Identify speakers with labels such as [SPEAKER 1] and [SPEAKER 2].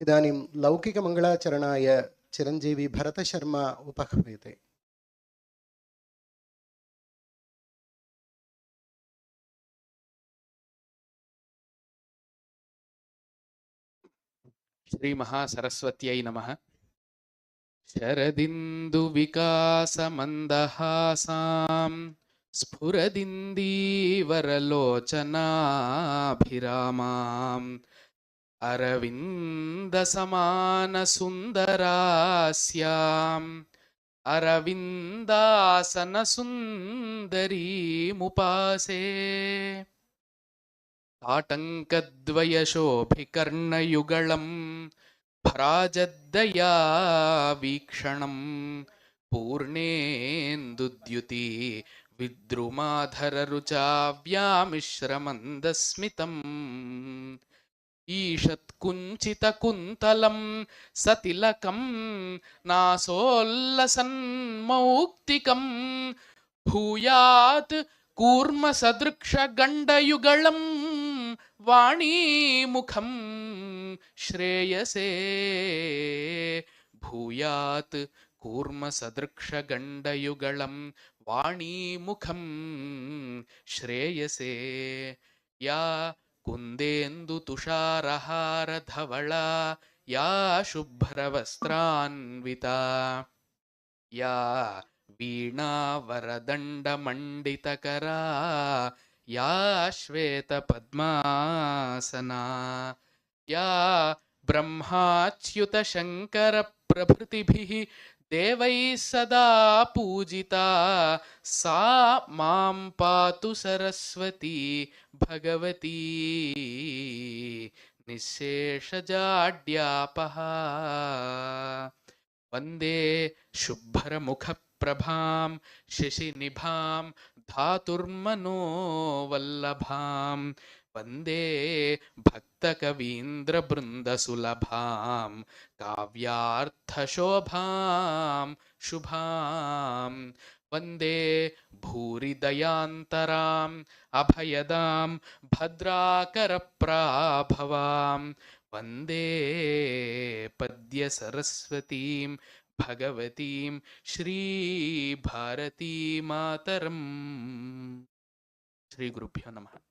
[SPEAKER 1] इदानीं लौकिकमङ्गलाचरणाय चिरञ्जीवी भरतशर्मा उपह्वयते।
[SPEAKER 2] श्री महासरस्वत्यै नमः। शरदिन्दु विकासमन्दहासां स्फुरदिन्दीवरलोचनाभिरामाम् अरविन्दसमानसुन्दरास्याम् अरविन्दासनसुन्दरीमुपासे। ताटङ्कद्वयशोभिकर्णयुगळम् भ्राजद्दया वीक्षणम् पूर्णेन्दुद्युति विद्रुमाधररुचाव्यामिश्रमन्दस्मितम् ईषत्कुञ्चितकुन्तलं सतिलकं नासोल्लसन्मौक्तिकं भूयात् कूर्मसदृक्षगण्डयुगलं वाणीमुखं श्रेयसे। भूयात् कूर्मसदृक्षगण्डयुगलं वाणीमुखं श्रेयसे। या कुन्देन्दु तुषारहारधवला या शुभ्रवस्त्रान्विता या वीणावरदण्डमण्डितकरा या श्वेतपद्मासना या ब्रह्माच्युतशङ्करप्रभृतिभिः देवैः सदा पूजिता सा मां पातु सरस्वती भगवती निःशेषजाड्यापहा। वन्दे शुभ्रमुखप्रभां शशिनिभां धातुर्मनोवल्लभां वन्दे भक्तकवीन्द्रबृन्दसुलभां काव्यार्थशोभां शुभां वन्दे भूरिदयान्तराम् अभयदां भद्राकरप्राभवां वन्दे पद्यसरस्वतीं भगवतीं श्रीभारतीमातरम्। श्रीगुरुभ्यो नमः।